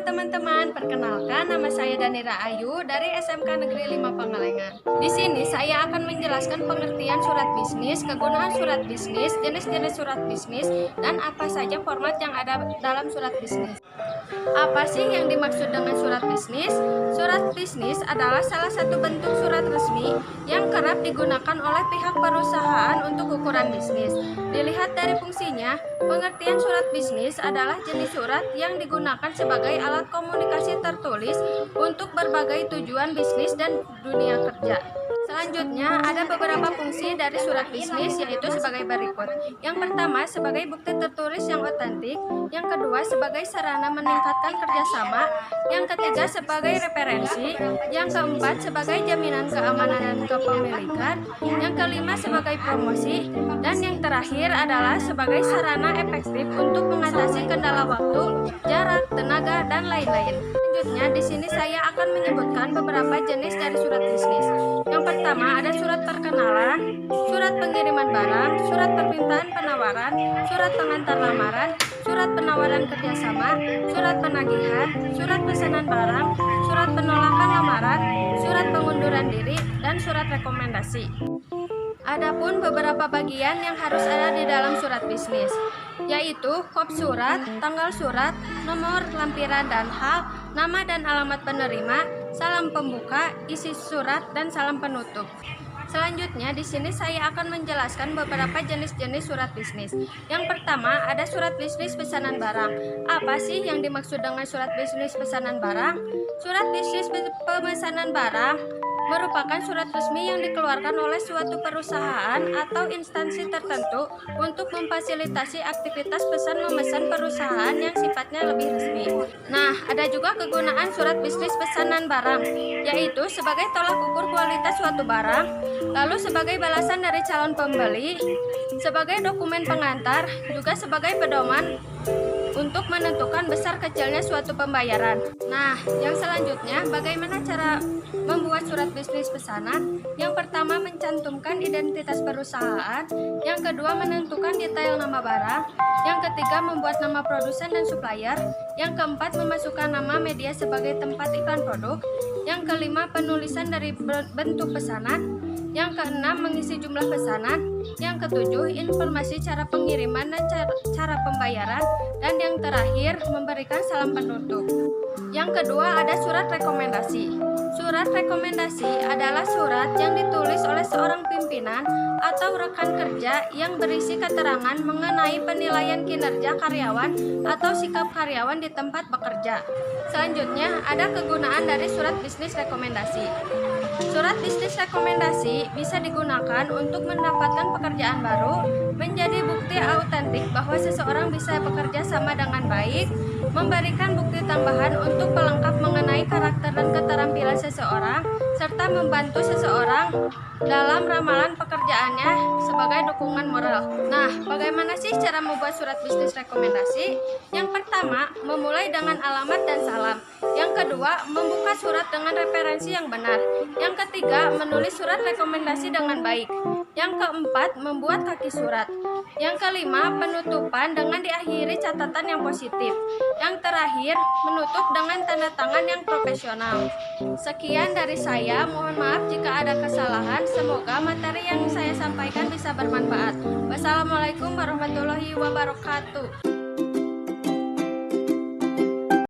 teman-teman, perkenalkan nama saya Danira Ayu dari SMK Negeri 5 Pangalengan. Di sini saya akan menjelaskan pengertian surat bisnis, kegunaan surat bisnis, jenis-jenis surat bisnis, dan apa saja format yang ada dalam surat bisnis. Apa sih yang dimaksud dengan surat bisnis? Surat bisnis adalah salah satu bentuk surat resmi yang kerap digunakan oleh pihak perusahaan untuk ukuran bisnis. Dilihat dari fungsinya, pengertian surat bisnis adalah jenis surat yang digunakan sebagai alat komunikasi tertulis untuk berbagai tujuan bisnis dan dunia kerja. Selanjutnya, ada beberapa fungsi dari surat bisnis, yaitu sebagai berikut. Yang pertama, sebagai bukti tertulis yang otentik. Yang kedua, sebagai sarana meningkatkan kerjasama. Yang ketiga, sebagai referensi. Yang keempat, sebagai jaminan keamanan dan kepemilikan. Yang kelima, sebagai promosi. Dan yang terakhir adalah sebagai sarana efektif untuk mengatasi kendala waktu, jarak, tenaga, dan lain-lain. Selanjutnya, di sini saya akan menyebutkan beberapa jenis dari surat bisnis. Yang pertama ada surat perkenalan, surat pengiriman barang, surat permintaan penawaran, surat pengantar lamaran, surat penawaran kerjasama, surat penagihan, surat pesanan barang, surat penolakan lamaran, surat pengunduran diri, dan surat rekomendasi. Adapun beberapa bagian yang harus ada di dalam surat bisnis, yaitu kop surat, tanggal surat, nomor lampiran dan hal, nama dan alamat penerima, salam pembuka, isi surat, dan salam penutup. Selanjutnya, di sini saya akan menjelaskan beberapa jenis-jenis surat bisnis. Yang pertama, ada surat bisnis pesanan barang. Apa sih yang dimaksud dengan surat bisnis pesanan barang? Surat bisnis pemesanan barang merupakan surat resmi yang dikeluarkan oleh suatu perusahaan atau instansi tertentu untuk memfasilitasi aktivitas pesan memesan perusahaan yang sifatnya lebih resmi. Nah, ada juga kegunaan surat bisnis pesanan barang, yaitu sebagai tolak ukur kualitas suatu barang, lalu sebagai balasan dari calon pembeli, sebagai dokumen pengantar, juga sebagai pedoman untuk menentukan besar kecilnya suatu pembayaran. Nah, yang selanjutnya, bagaimana cara membuat surat bisnis pesanan? Yang pertama, mencantumkan identitas perusahaan. Yang kedua, menentukan detail nama barang. Yang ketiga, membuat nama produsen dan supplier. Yang keempat, memasukkan nama media sebagai tempat iklan produk. Yang kelima, penulisan dari bentuk pesanan. Yang keenam, mengisi jumlah pesanan. Yang ketujuh, informasi cara pengiriman dan cara pembayaran. Dan yang terakhir, memberikan salam penutup. Yang kedua, ada surat rekomendasi. Surat rekomendasi adalah surat yang ditulis oleh seorang pimpinan atau rekan kerja yang berisi keterangan mengenai penilaian kinerja karyawan atau sikap karyawan di tempat bekerja. Selanjutnya, ada kegunaan dari surat bisnis rekomendasi. Surat bisnis rekomendasi bisa digunakan untuk mendapatkan pekerjaan baru, menjadi bukti autentik bahwa seseorang bisa bekerja sama dengan baik, memberikan bukti tambahan untuk pelengkap mengenai karakter dan keterampilan seseorang, serta membantu seseorang dalam ramalan pekerjaannya sebagai dukungan moral. Nah, bagaimana sih cara membuat surat bisnis rekomendasi? Yang pertama, memulai dengan alamat dan salam. Yang kedua, membuka surat dengan referensi yang benar. Yang ketiga, menulis surat rekomendasi dengan baik. Yang keempat, membuat kaki surat. Yang kelima, penutupan dengan diakhiri catatan yang positif. Yang terakhir, menutup dengan tanda tangan yang profesional. Sekian dari saya, mohon maaf jika ada kesalahan. Semoga materi yang saya sampaikan bisa bermanfaat. Wassalamualaikum warahmatullahi wabarakatuh.